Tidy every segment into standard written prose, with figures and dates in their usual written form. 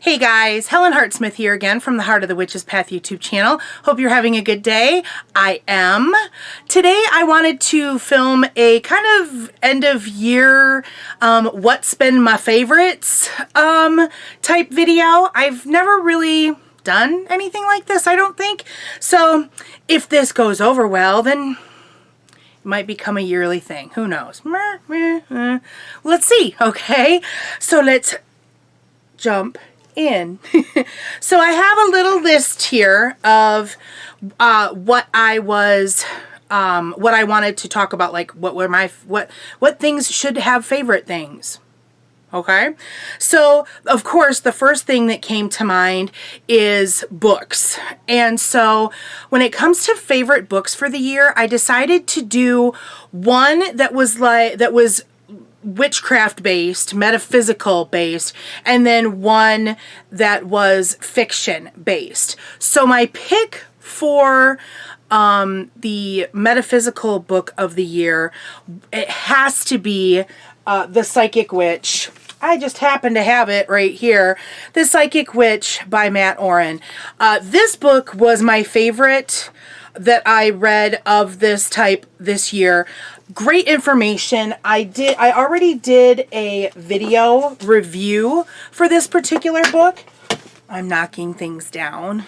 Hey guys, Helen Hartsmith here again from the Heart of the Witch's Path YouTube channel. Hope you're having a good day. I am. Today I wanted to film a kind of end of year what's been my favorites type video. I've never really done anything like this, I don't think. So if this goes over well, then it might become a yearly thing. Who knows? Let's see, okay? So let's jump in. So I have a little list here of what I wanted to talk about, like what things should have favorite things. Okay, so of course the first thing that came to mind is books. And so when it comes to favorite books for the year, I decided to do one that was witchcraft based, metaphysical based, and then one that was fiction based. So my pick for the metaphysical book of the year, it has to be The Psychic Witch. I just happen to have it right here. The Psychic Witch by Matt Oren. This book was my favorite that I read of this type this year. Great information. I already did a video review for this particular book. I'm knocking things down.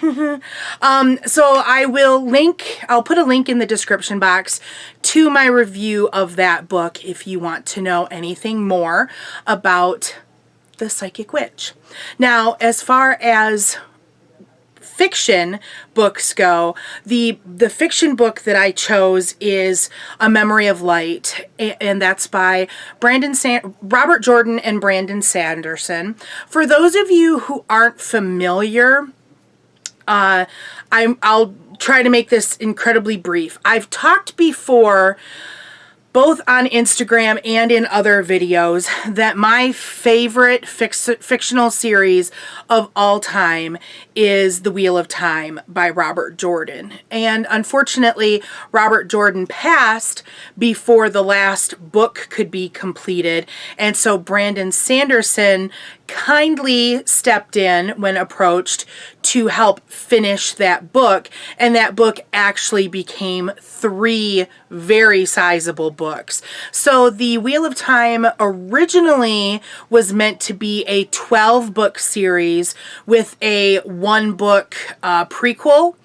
So I'll put a link in the description box to my review of that book if you want to know anything more about The Psychic Witch. Now, as far as fiction books go, the fiction book that I chose is A Memory of Light, and that's by Robert Jordan and Brandon Sanderson. For those of you who aren't familiar, I'll try to make this incredibly brief. I've talked before, both on Instagram and in other videos, that my favorite fictional series of all time is The Wheel of Time by Robert Jordan. And unfortunately, Robert Jordan passed before the last book could be completed. And so Brandon Sanderson kindly stepped in when approached to help finish that book. And that book actually became 3 very sizable books. So The Wheel of Time originally was meant to be a 12-book series with a 1-book prequel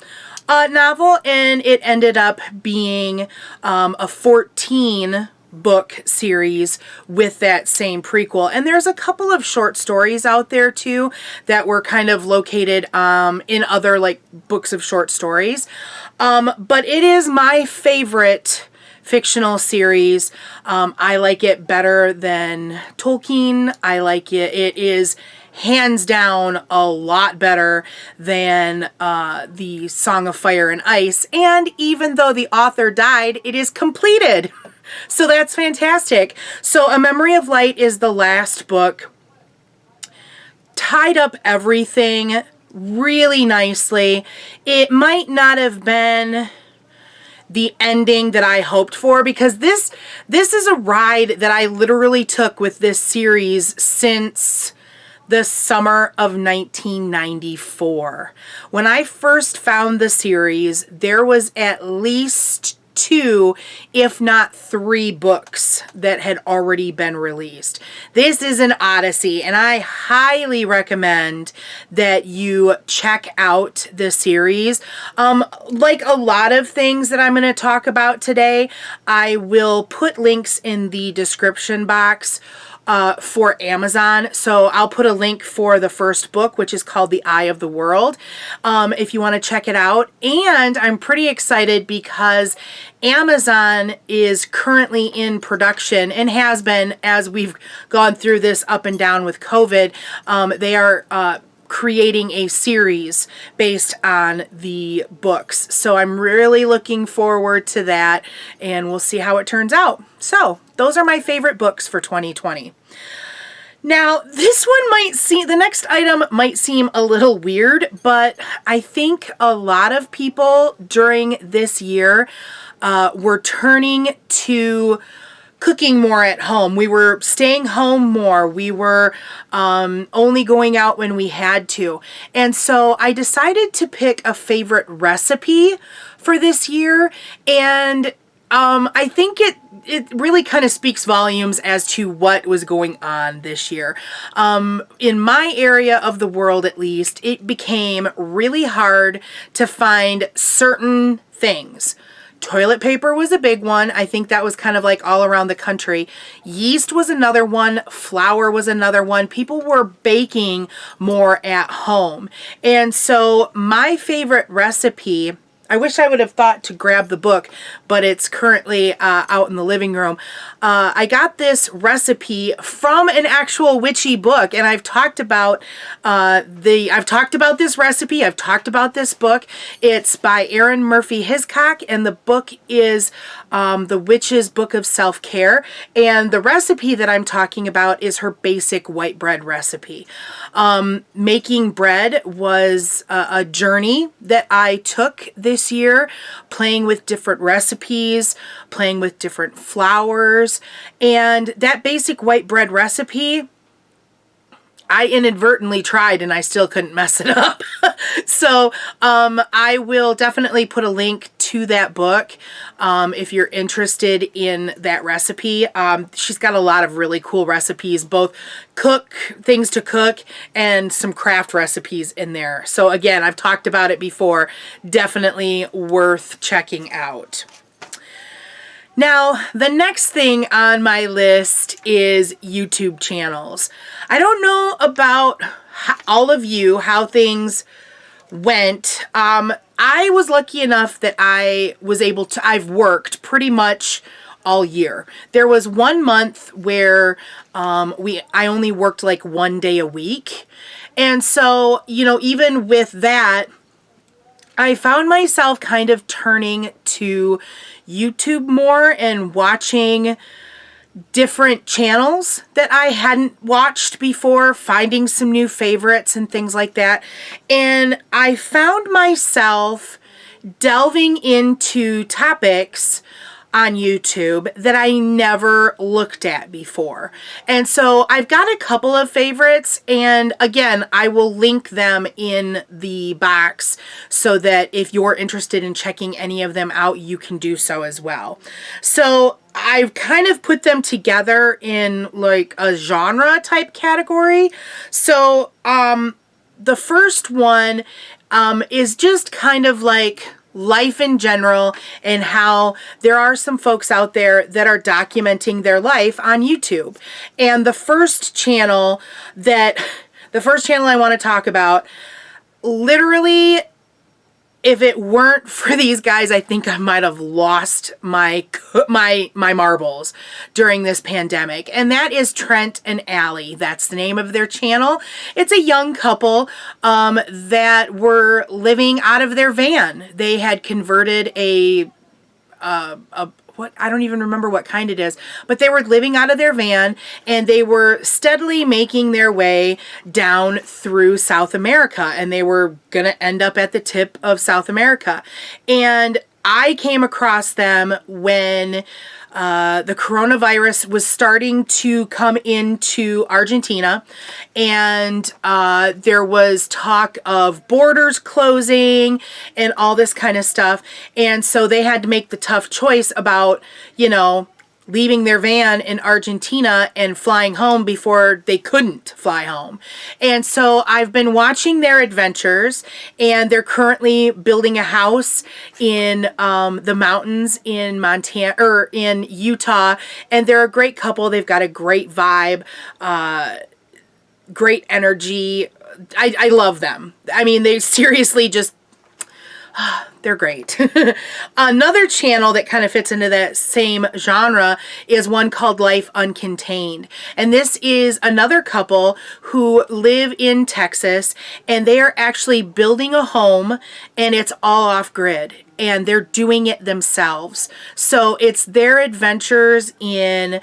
novel, and it ended up being a 14-book series with that same prequel. And there's a couple of short stories out there too that were kind of located in other like books of short stories. But it is my favorite fictional series. I like it better than Tolkien. I like it. It is hands down a lot better than the Song of Fire and Ice. And even though the author died, it is completed. So that's fantastic. So A Memory of Light is the last book. Tied up everything really nicely. It might not have been the ending that I hoped for, because this is a ride that I literally took with this series since the summer of 1994. When I first found the series, there was at least 2, if not 3 books that had already been released. This is an odyssey, and I highly recommend that you check out the series. Like a lot of things that I'm going to talk about today, I will put links in the description box for Amazon. So I'll put a link for the first book, which is called The Eye of the World, if you want to check it out. And I'm pretty excited because Amazon is currently in production, and has been as we've gone through this up and down with COVID. They are creating a series based on the books. So I'm really looking forward to that, and we'll see how it turns out. So those are my favorite books for 2020. Now, the next item might seem a little weird, but I think a lot of people during this year were turning to cooking more at home. We were staying home more. We were only going out when we had to. And so I decided to pick a favorite recipe for this year. And I think it really kind of speaks volumes as to what was going on this year. In my area of the world, at least, it became really hard to find certain things. Toilet paper was a big one. I think that was kind of like all around the country. Yeast was another one. Flour was another one. People were baking more at home. And so my favorite recipe, I wish I would have thought to grab the book, but it's currently out in the living room. I got this recipe from an actual witchy book, and I've talked about this recipe. I've talked about this book. It's by Erin Murphy Hiscock, and the book is The Witch's Book of Self-Care. And the recipe that I'm talking about is her basic white bread recipe. Making bread was a journey that I took this year, playing with different recipes, playing with different flours, and that basic white bread recipe, I inadvertently tried and I still couldn't mess it up. So I will definitely put a link to that book if you're interested in that recipe. She's got a lot of really cool recipes, both things to cook and some craft recipes in there. So again, I've talked about it before. Definitely worth checking out. Now, the next thing on my list is YouTube channels. I don't know about all of you, how things went. I was lucky enough that I was able to, I've worked pretty much all year. There was 1 month where I only worked like 1 day a week. And so, you know, even with that, I found myself kind of turning to YouTube more and watching different channels that I hadn't watched before, finding some new favorites and things like that. And I found myself delving into topics on YouTube that I never looked at before. And so I've got a couple of favorites, and again, I will link them in the box so that if you're interested in checking any of them out, you can do so as well. So I've kind of put them together in like a genre type category. So the first one is just kind of like life in general, and how there are some folks out there that are documenting their life on YouTube. And the first channel I want to talk about, literally, if it weren't for these guys, I think I might have lost my marbles during this pandemic. And that is Trent and Allie. That's the name of their channel. It's a young couple that were living out of their van. They had converted I don't even remember what kind it is, but they were living out of their van, and they were steadily making their way down through South America, and they were going to end up at the tip of South America. And I came across them when the coronavirus was starting to come into Argentina, and there was talk of borders closing and all this kind of stuff. And so they had to make the tough choice about, you know, leaving their van in Argentina and flying home before they couldn't fly home. And so I've been watching their adventures, and they're currently building a house in the mountains in Montana, or in Utah, and they're a great couple. They've got a great vibe, great energy. I love them. I mean, they seriously just, they're great. Another channel that kind of fits into that same genre is one called Life Uncontained. And this is another couple who live in Texas, and they are actually building a home, and it's all off grid, and they're doing it themselves. So it's their adventures in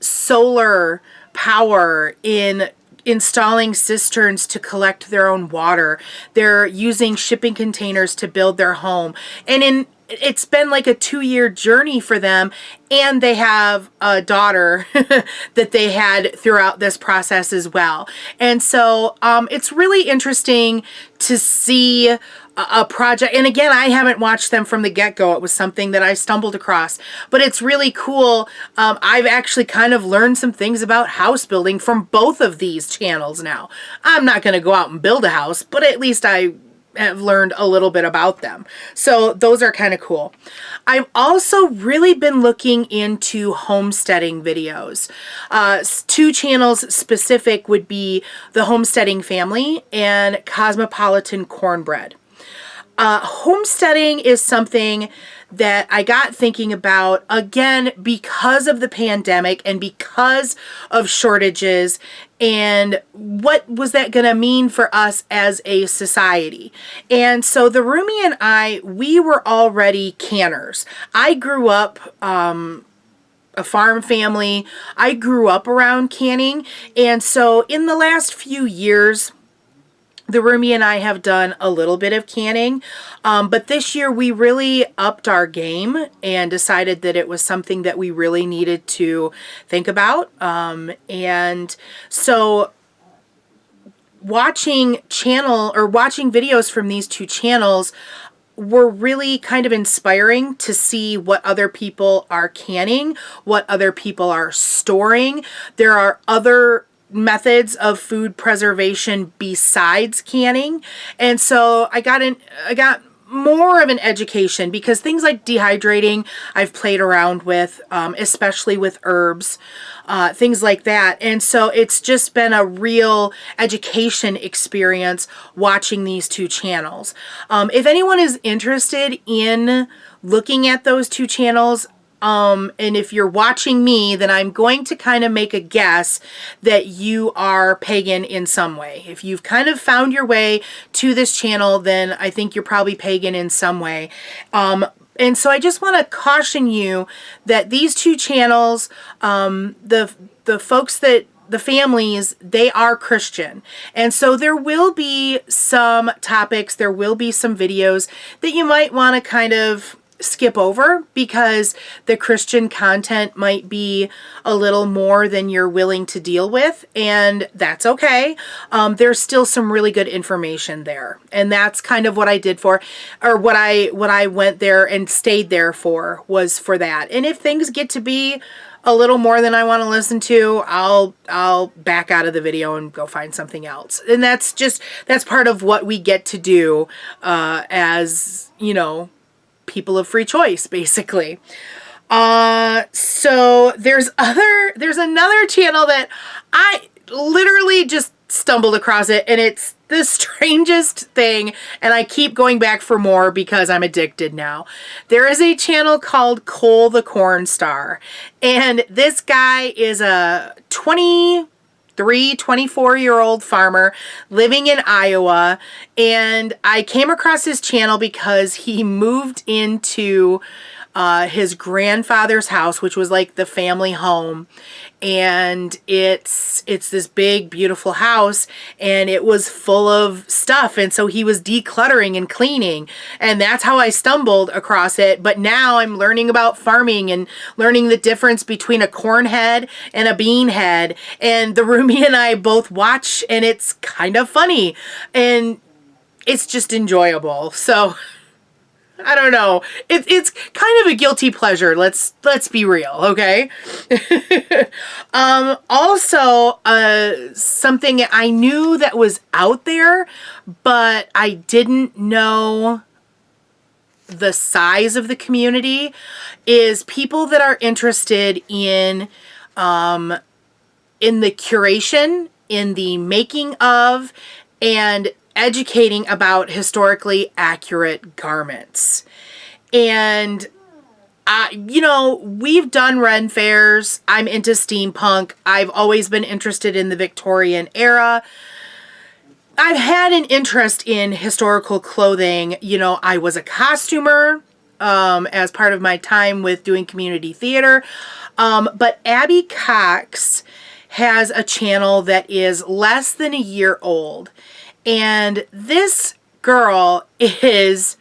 solar power, in installing cisterns to collect their own water. They're using shipping containers to build their home. And it's been like a 2-year journey for them, and they have a daughter that they had throughout this process as well. And so it's really interesting to see a project. And again, I haven't watched them from the get-go. It was something that I stumbled across, but it's really cool. I've actually kind of learned some things about house building from both of these channels now. I'm not going to go out and build a house, but at least I have learned a little bit about them. So those are kind of cool. I've also really been looking into homesteading videos. 2 channels specific would be the Homesteading Family and Cosmopolitan Cornbread. Homesteading is something that I got thinking about, again, because of the pandemic and because of shortages, and what was that going to mean for us as a society. And so the roomie and I, we were already canners. I grew up a farm family. I grew up around canning, and so in the last few years, the roomie and I have done a little bit of canning, but this year we really upped our game and decided that it was something that we really needed to think about. And so watching videos from these 2 channels were really kind of inspiring to see what other people are canning, what other people are storing. There are other methods of food preservation besides canning. And so I got more of an education, because things like dehydrating I've played around with, especially with herbs, things like that. And so it's just been a real education experience watching these 2 channels. If anyone is interested in looking at those 2 channels, and if you're watching me, then I'm going to kind of make a guess that you are pagan in some way. If you've kind of found your way to this channel, then I think you're probably pagan in some way. And so I just want to caution you that these 2 channels, the folks that, the families, they are Christian. And so there will be some topics, there will be some videos that you might want to kind of skip over, because the Christian content might be a little more than you're willing to deal with, and that's okay. There's still some really good information there, and that's kind of what I did for, or what I went there and stayed there for, was for that. And if things get to be a little more than I want to listen to, I'll back out of the video and go find something else. And that's part of what we get to do as, you know, people of free choice, basically. So there's another channel that I literally just stumbled across it, and it's the strangest thing, and I keep going back for more because I'm addicted now. There is a channel called Cole the Corn Star, and this guy is a 24-year-old farmer living in Iowa, and I came across his channel because he moved into his grandfather's house, which was like the family home, and it's this big, beautiful house, and it was full of stuff, and so he was decluttering and cleaning, and that's how I stumbled across it. But now I'm learning about farming and learning the difference between a corn head and a bean head, and the roomie and I both watch, and it's kind of funny, and it's just enjoyable. So I don't know. It's kind of a guilty pleasure. Let's be real, okay? Also, something I knew that was out there, but I didn't know the size of the community, is people that are interested in the curation, in the making of, and educating about historically accurate garments. And you know, we've done Ren fairs. I'm into steampunk. I've always been interested in the Victorian era. I've had an interest in historical clothing. You know, I was a costumer as part of my time with doing community theater. But Abby Cox has a channel that is less than a year old. And this girl is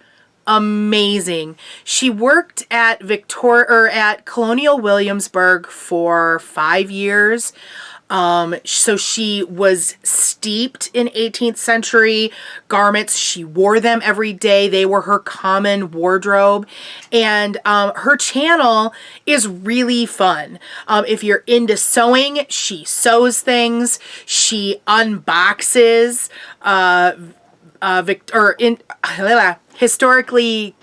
amazing. She worked at at Colonial Williamsburg for 5 years. So she was steeped in 18th century garments. She wore them every day. They were her common wardrobe. And her channel is really fun. If you're into sewing, she sews things. She unboxes historically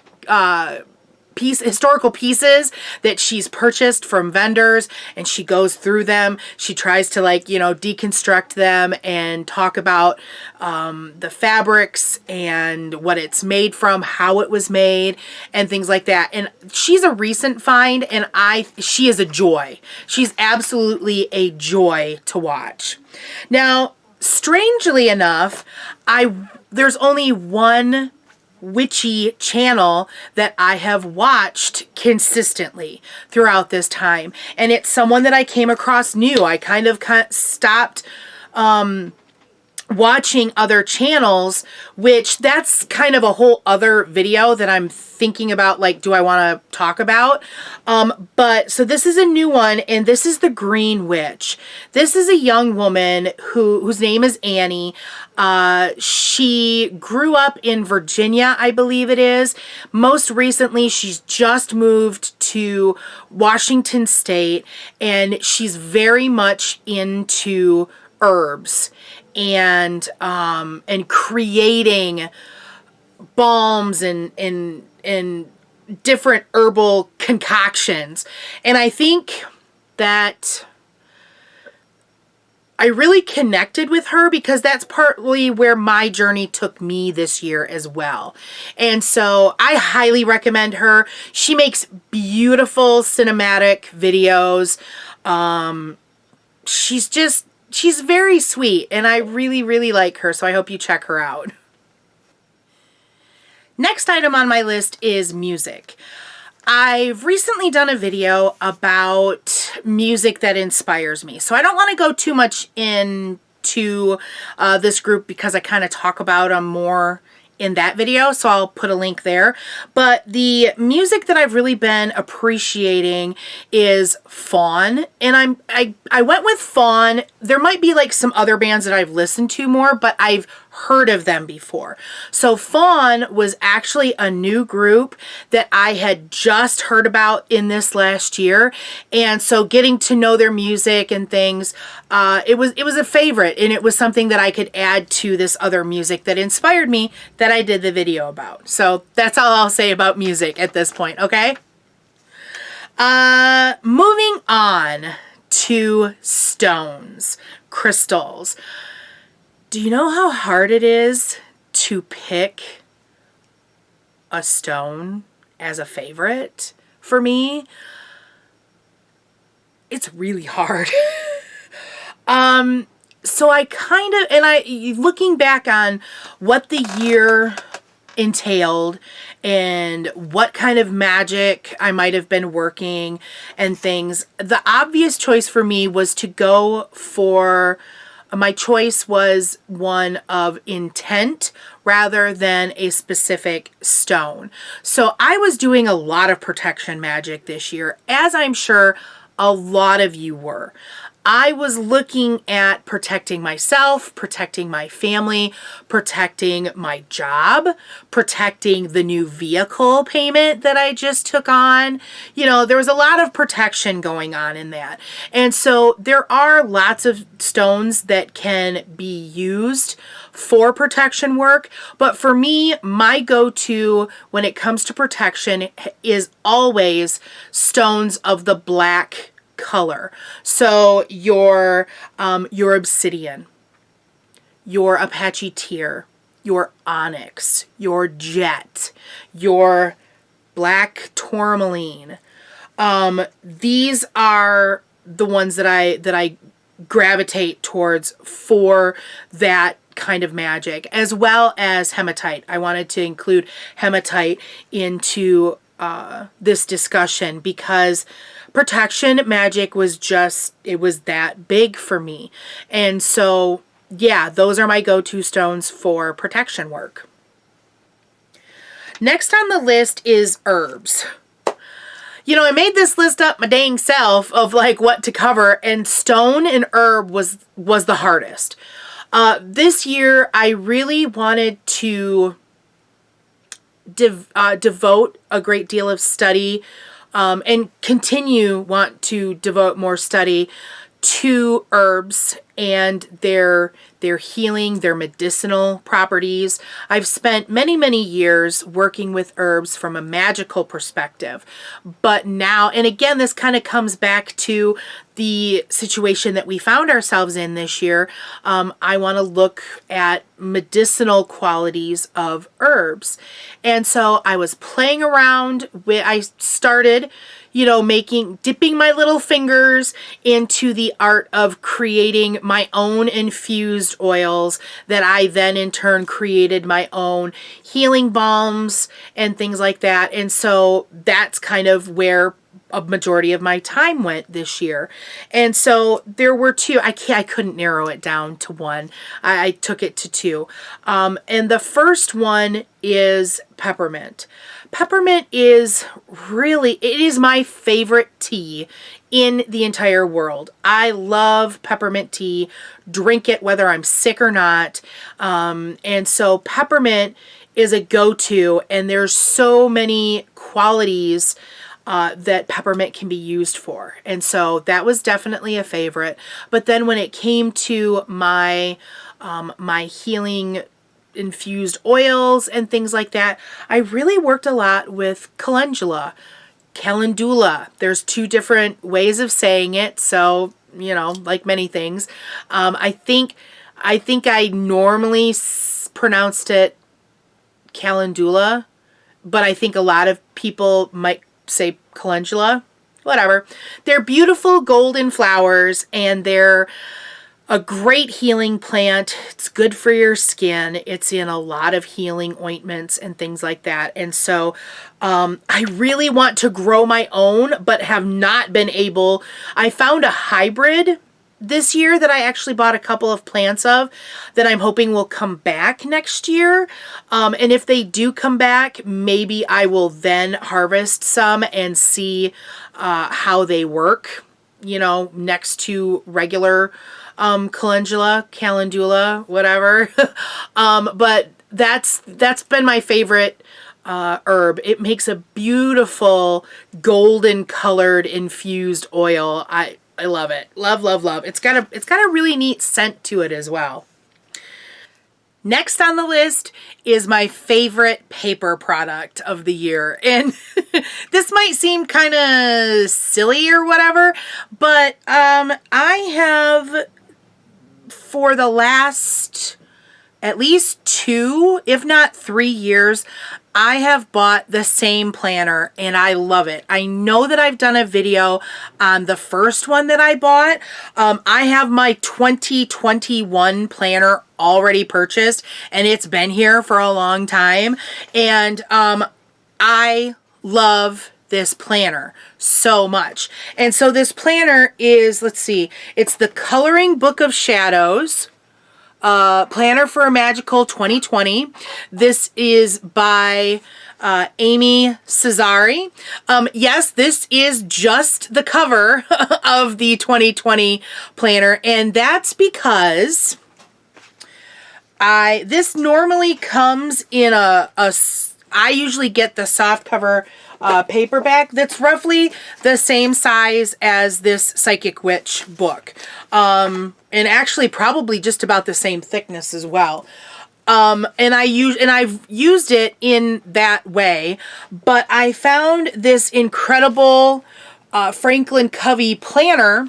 historical pieces that she's purchased from vendors, and she goes through them. She tries to, like, you know, deconstruct them and talk about the fabrics and what it's made from, how it was made, and things like that. And she's a recent find, and she is a joy. She's absolutely a joy to watch. Now, strangely enough, there's only one witchy channel that I have watched consistently throughout this time, and it's someone that I came across new. I kind of stopped watching other channels, which that's kind of a whole other video that I'm thinking about, like, do I want to talk about? But so this is a new one, and this is the Green Witch. This is a young woman whose name is Annie. She grew up in Virginia, I believe it is. Most recently, she's just moved to Washington State, and she's very much into herbs and creating balms and different herbal concoctions. And I think that I really connected with her because that's partly where my journey took me this year as well. And so I highly recommend her. She makes beautiful cinematic videos. She's very sweet, and I really, really like her, so I hope you check her out. Next item on my list is music. I've recently done a video about music that inspires me, so I don't want to go too much into this group because I kind of talk about them more in that video, so I'll put a link there. But the music that I've really been appreciating is Fawn, and I went with Fawn. There might be like some other bands that I've listened to more, but I've heard of them before. So Fawn was actually a new group that I had just heard about in this last year, and so getting to know their music and things, it was a favorite, and it was something that I could add to this other music that inspired me that I did the video about. So that's all I'll say about music at this point, okay? Moving on to stones, crystals. Do you know how hard it is to pick a stone as a favorite for me? It's really hard. So I kind of, and looking back on what the year entailed and what kind of magic I might have been working and things, the obvious choice for me was to go for, my choice was one of intent rather than a specific stone. So I was doing a lot of protection magic this year, as I'm sure a lot of you were. I was looking at protecting myself, protecting my family, protecting my job, protecting the new vehicle payment that I just took on. You know, there was a lot of protection going on in that. And so there are lots of stones that can be used for protection work. But for me, my go-to when it comes to protection is always stones of the black color. So your obsidian, your Apache tear, your onyx, your jet, your black tourmaline. These are the ones that I gravitate towards for that kind of magic, as well as hematite. I wanted to include hematite into this discussion because protection magic was just, it was that big for me. And so, yeah, those are my go-to stones for protection work. Next on the list is herbs. You know, I made this list up my dang self of like what to cover, and stone and herb was the hardest. This year, I really wanted to devote a great deal of study and want to devote more study to herbs and their healing, their medicinal properties. I've spent many, many years working with herbs from a magical perspective. But now, and again, this kind of comes back to the situation that we found ourselves in this year. I want to look at medicinal qualities of herbs. And so I was playing around with, I started, you know, dipping my little fingers into the art of creating my own infused oils that I then in turn created my own healing balms and things like that. And so that's kind of where a majority of my time went this year. And so there were two. I couldn't narrow it down to one. I took it to two. And the first one is peppermint. Peppermint is it is my favorite tea in the entire world. I love peppermint tea, drink it whether I'm sick or not. And so peppermint is a go-to, and there's so many qualities that peppermint can be used for. And so that was definitely a favorite. But then when it came to my healing infused oils and things like that, I really worked a lot with calendula. There's two different ways of saying it. So, you know, like many things, I think I normally pronounced it calendula, but I think a lot of people might say calendula. Whatever. They're beautiful golden flowers, and they're a great healing plant. It's good for your skin. It's in a lot of healing ointments and things like that. And so I really want to grow my own, but have not been able. I found a hybrid this year that I actually bought a couple of plants of that I'm hoping will come back next year. And if they do come back, maybe I will then harvest some and see how they work, you know, next to regular calendula, whatever. But that's been my favorite herb. It makes a beautiful golden colored infused oil. I love it. Love, love, love. It's got a really neat scent to it as well. Next on the list is my favorite paper product of the year. And this might seem kind of silly or whatever, but I have, for the last at least 2, if not 3 years, I have bought the same planner and I love it. I know that I've done a video on the first one that I bought. I have my 2021 planner already purchased, and it's been here for a long time. And I love this planner so much. And so this planner is, let's see, it's the Coloring Book of Shadows Planner for a Magical 2020. This is by Amy Cesari. Yes, this is just the cover of the 2020 planner, and that's because this normally comes in I usually get the soft cover paperback that's roughly the same size as this Psychic Witch book. And actually probably just about the same thickness as well. And I've used it in that way, but I found this incredible Franklin Covey planner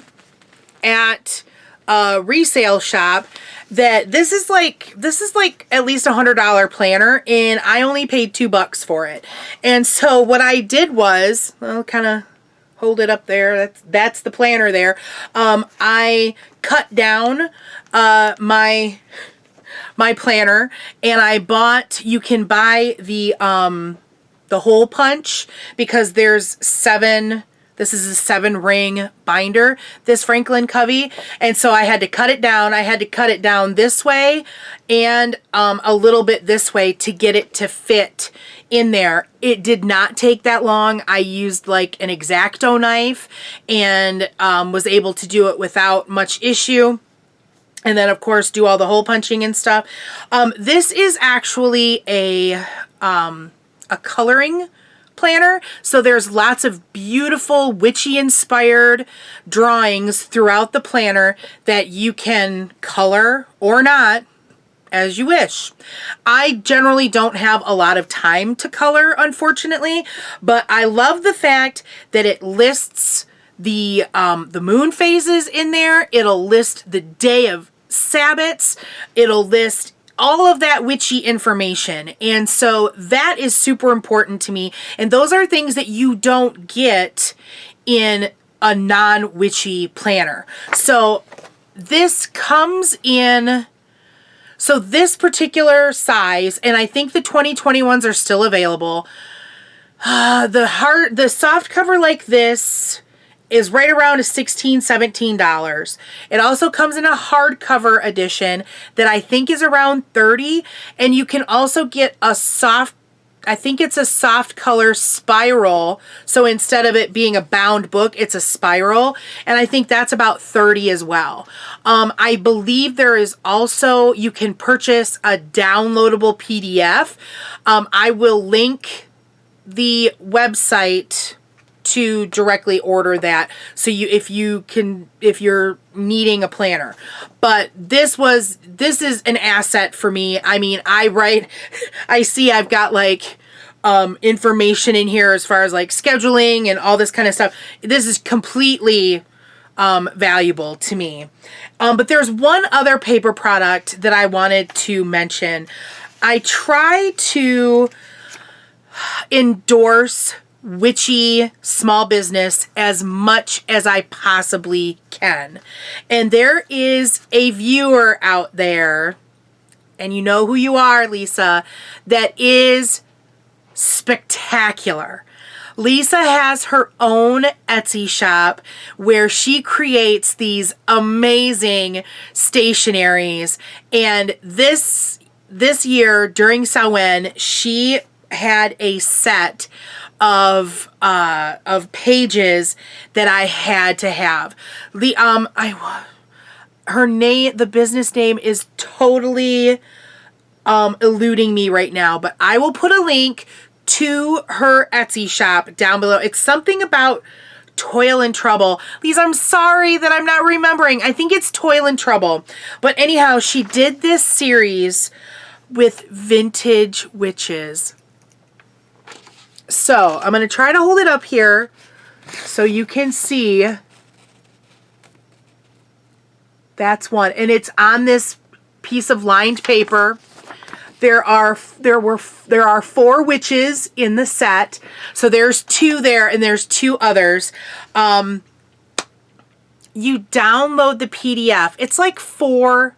at a resale shop that this is like at least $100 planner, and I only paid $2 for it. And so what I did was, I'll kind of hold it up there. That's the planner there. I cut down my planner, and I bought, you can buy the hole punch, because there's 7 This is a 7-ring binder, this Franklin Covey. And so I had to cut it down. I had to cut it down this way and a little bit this way to get it to fit in there. It did not take that long. I used like an X-Acto knife and was able to do it without much issue. And then, of course, do all the hole punching and stuff. This is actually a coloring planner. So there's lots of beautiful witchy inspired drawings throughout the planner that you can color or not as you wish. I generally don't have a lot of time to color, unfortunately, but I love the fact that it lists the moon phases in there. It'll list the day of Sabbats. It'll list all of that witchy information. And so that is super important to me. And those are things that you don't get in a non-witchy planner. So this comes in, so this particular size, and I think the 2021s are still available. The soft cover like this is right around $16, $17. It also comes in a hardcover edition that I think is around $30. And you can also get a soft, I think it's a soft color spiral. So instead of it being a bound book, it's a spiral. And I think that's about $30 as well. I believe there is also, you can purchase a downloadable PDF. I will link the website to directly order that, so if you're needing a planner. But this is an asset for me. I mean, I see I've got like information in here as far as like scheduling and all this kind of stuff. This is completely valuable to me. But there's one other paper product that I wanted to mention. I try to endorse witchy small business as much as I possibly can. And there is a viewer out there, and you know who you are, Lisa, that is spectacular. Lisa has her own Etsy shop where she creates these amazing stationaries. And this year during Samhain, she had a set of pages that I had to have. Her name, the business name is totally eluding me right now, but I will put a link to her Etsy shop down below. It's something about Toil and Trouble. Lisa, I'm sorry that I'm not remembering. I think it's Toil and Trouble. But anyhow, she did this series with vintage witches. So I'm going to try to hold it up here so you can see. That's one. And it's on this piece of lined paper. There are 4 witches in the set. So there's 2 there and there's 2 others. You download the PDF. It's like $5,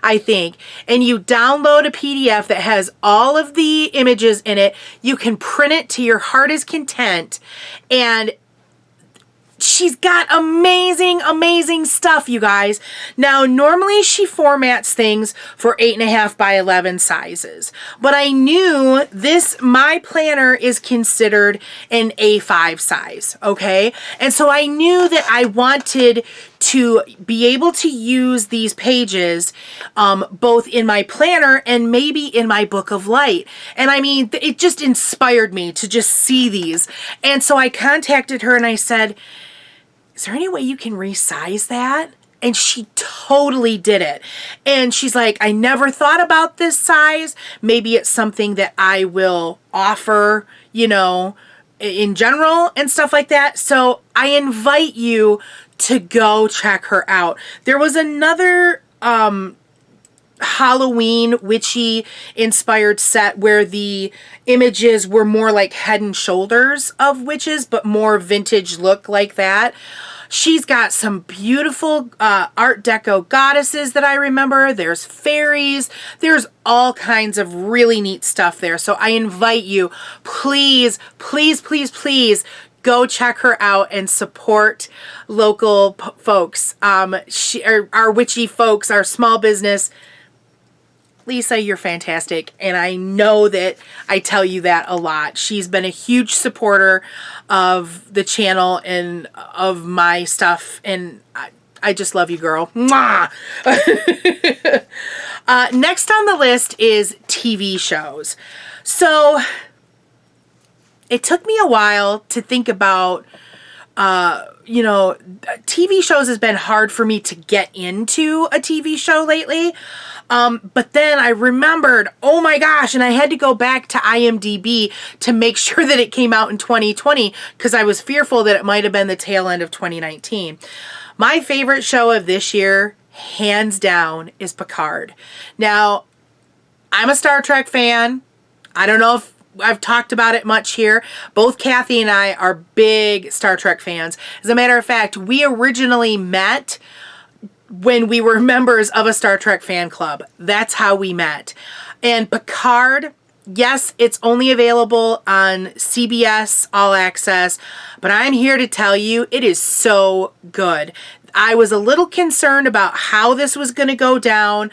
I think. And you download a PDF that has all of the images in it. You can print it to your heart's content. And she's got amazing stuff, you guys. Now, normally she formats things for 8.5 by 11 sizes, but I knew my planner is considered an A5 size, okay? And so I knew that I wanted to be able to use these pages both in my planner and maybe in my book of light. And I mean, it just inspired me to just see these. And so I contacted her and I said, is there any way you can resize that? And she totally did it. And she's like, I never thought about this size. Maybe it's something that I will offer, in general and stuff like that. So I invite you to go check her out. There was another Halloween witchy inspired set where the images were more like head and shoulders of witches, but more vintage look like that. She's got some beautiful Art Deco goddesses that I remember. There's fairies. There's all kinds of really neat stuff there. So I invite you, please, please, please, please go check her out and support local folks. Our witchy folks, our small business. Lisa, you're fantastic, and I know that I tell you that a lot. She's been a huge supporter of the channel and of my stuff, and I just love you, girl. Mwah! Next on the list is TV shows. So it took me a while to think about, TV shows has been hard for me to get into a TV show lately. But then I remembered, oh my gosh, and I had to go back to IMDb to make sure that it came out in 2020 because I was fearful that it might have been the tail end of 2019. My favorite show of this year, hands down, is Picard. Now, I'm a Star Trek fan. I don't know if I've talked about it much here. Both Kathy and I are big Star Trek fans. As a matter of fact, we originally met when we were members of a Star Trek fan club. That's how we met. And Picard, yes, it's only available on CBS All Access, but I'm here to tell you it is so good. I was a little concerned about how this was going to go down,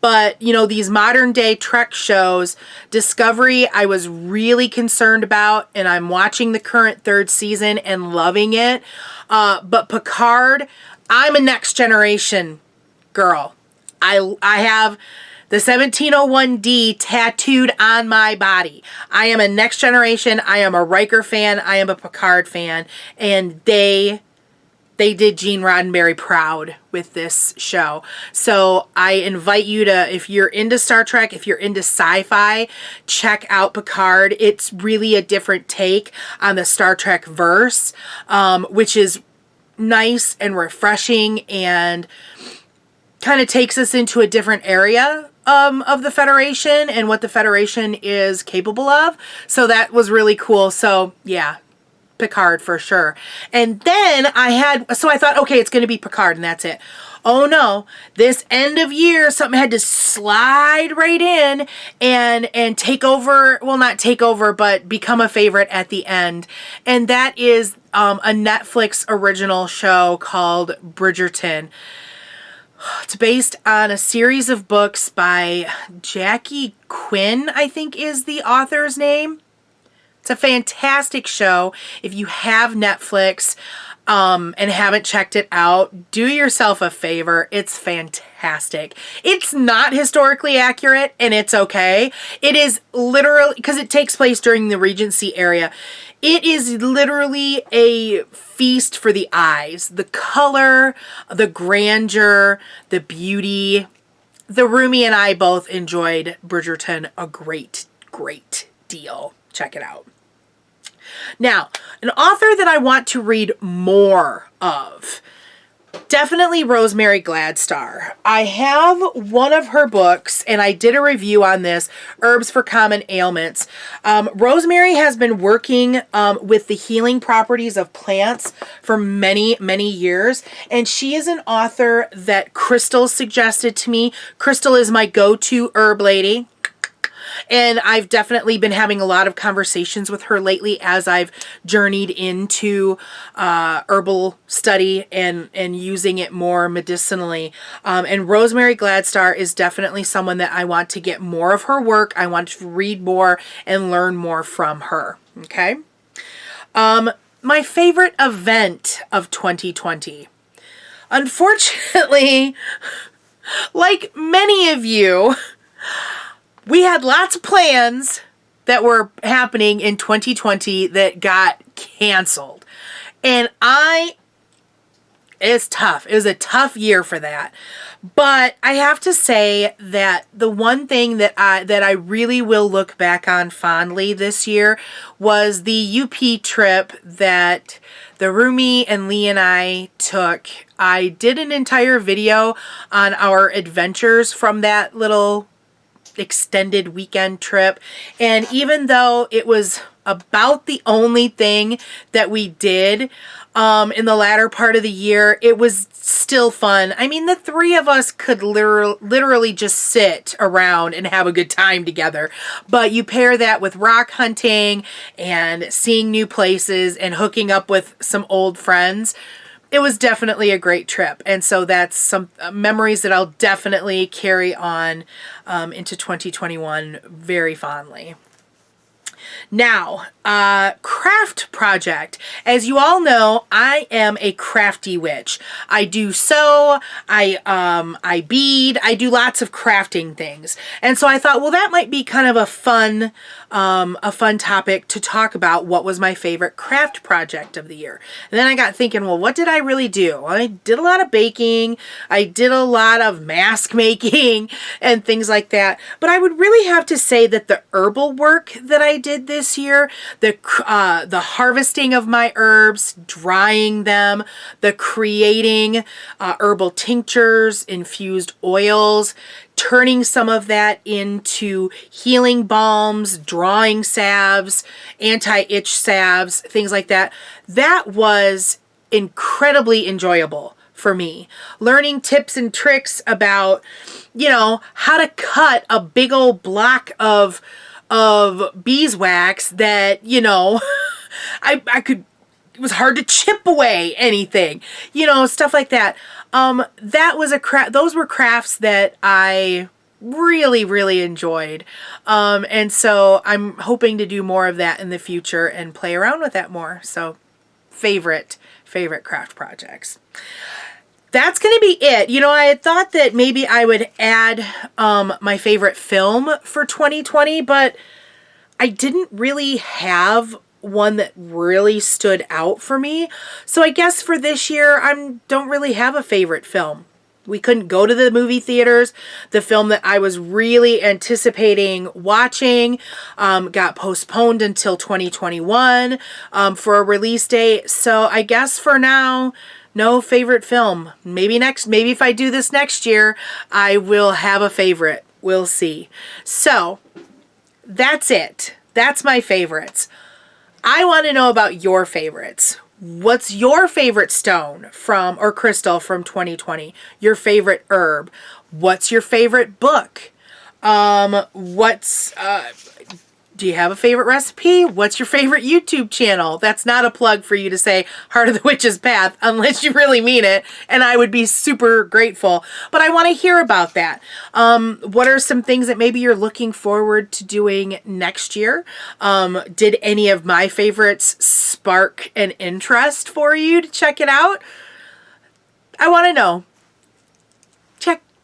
but, these modern day Trek shows, Discovery, I was really concerned about, and I'm watching the current 3rd season and loving it. But Picard, I'm a next generation girl. I have the 1701D tattooed on my body. I am a next generation. I am a Riker fan. I am a Picard fan. And they did Gene Roddenberry proud with this show. So I invite you to, if you're into Star Trek, if you're into sci-fi, check out Picard. It's really a different take on the Star Trek verse, which is nice and refreshing and kind of takes us into a different area of the Federation and what the Federation is capable of. So that was really cool. So yeah, Picard for sure. And then I thought, okay, it's going to be Picard and that's it. Oh no, this end of year, something had to slide right in and take over, well, not take over, but become a favorite at the end. And that is a Netflix original show called Bridgerton. It's based on a series of books by Jackie Quinn, I think is the author's name. It's a fantastic show. If you have Netflix and haven't checked it out, do yourself a favor. It's fantastic. It's not historically accurate, and it's okay. It is literally, because it takes place during the Regency era, it is literally a feast for the eyes. The color, the grandeur, the beauty. The Roomie and I both enjoyed Bridgerton a great, great deal. Check it out. Now, an author that I want to read more of, definitely Rosemary Gladstar. I have one of her books, and I did a review on this, Herbs for Common Ailments. Rosemary has been working with the healing properties of plants for many, many years, and she is an author that Crystal suggested to me. Crystal is my go-to herb lady. And I've definitely been having a lot of conversations with her lately as I've journeyed into herbal study and using it more medicinally. And Rosemary Gladstar is definitely someone that I want to get more of her work. I want to read more and learn more from her. Okay. My favorite event of 2020. Unfortunately, like many of you, we had lots of plans that were happening in 2020 that got canceled. And I It's tough. It was a tough year for that. But I have to say that the one thing that I really will look back on fondly this year was the UP trip that the Rumi and Lee and I took. I did an entire video on our adventures from that little extended weekend trip, and even though it was about the only thing that we did in the latter part of the year, it was still fun. I mean, the three of us could literally just sit around and have a good time together. But you pair that with rock hunting and seeing new places and hooking up with some old friends. It was definitely a great trip. And so that's some memories that I'll definitely carry on into 2021 very fondly. Now, craft project. As you all know, I am a crafty witch. I do sew, I bead, I do lots of crafting things. And so I thought, well, that might be kind of a fun topic to talk about. What was my favorite craft project of the year? And then I got thinking, well, what did I really do? I did a lot of baking. I did a lot of mask making and things like that. But I would really have to say that the herbal work that I did this year, the harvesting of my herbs, drying them, the creating herbal tinctures, infused oils, turning some of that into healing balms, drawing salves, anti-itch salves, things like that. That was incredibly enjoyable for me. Learning tips and tricks about, how to cut a big old block of beeswax that, I could, it was hard to chip away anything, stuff like that. That was those were crafts that I really, really enjoyed. And so I'm hoping to do more of that in the future and play around with that more. So favorite craft projects. That's going to be it. I had thought that maybe I would add my favorite film for 2020, but I didn't really have one that really stood out for me. So I guess for this year, I don't really have a favorite film. We couldn't go to the movie theaters. The film that I was really anticipating watching got postponed until 2021 for a release date. So I guess for now, no favorite film. Maybe if I do this next year, I will have a favorite. We'll see. So that's it. That's my favorites. I want to know about your favorites. What's your favorite stone or crystal from 2020? Your favorite herb? What's your favorite book? Do you have a favorite recipe? What's your favorite YouTube channel? That's not a plug for you to say Heart of the Witch's Path unless you really mean it, and I would be super grateful. But I want to hear about that. What are some things that maybe you're looking forward to doing next year? Did any of my favorites spark an interest for you to check it out? I want to know.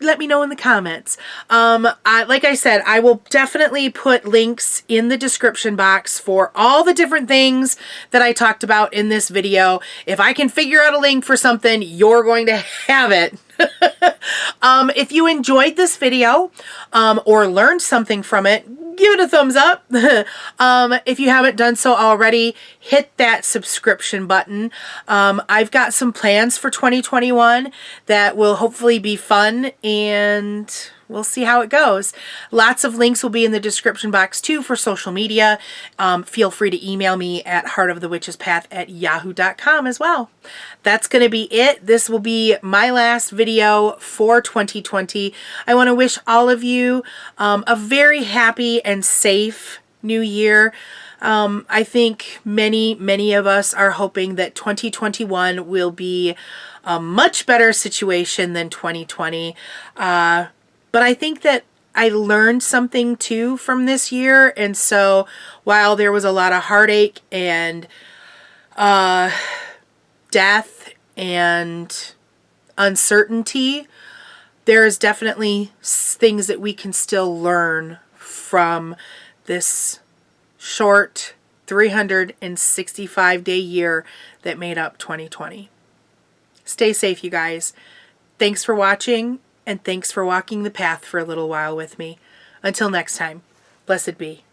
Let me know in the comments. Like I said, I will definitely put links in the description box for all the different things that I talked about in this video. If I can figure out a link for something, you're going to have it. If you enjoyed this video or learned something from it, give it a thumbs up. If you haven't done so already, hit that subscription button. I've got some plans for 2021 that will hopefully be fun, and we'll see how it goes. Lots of links will be in the description box too for social media. Feel free to email me at heartofthewitchespath@yahoo.com as well. That's going to be it. This will be my last video for 2020. I want to wish all of you a very happy and safe new year. I think many of us are hoping that 2021 will be a much better situation than 2020. But I think that I learned something too from this year. And so while there was a lot of heartache and death and uncertainty, there's definitely things that we can still learn from this short 365-day year that made up 2020. Stay safe, you guys. Thanks for watching, and thanks for walking the path for a little while with me. Until next time, blessed be.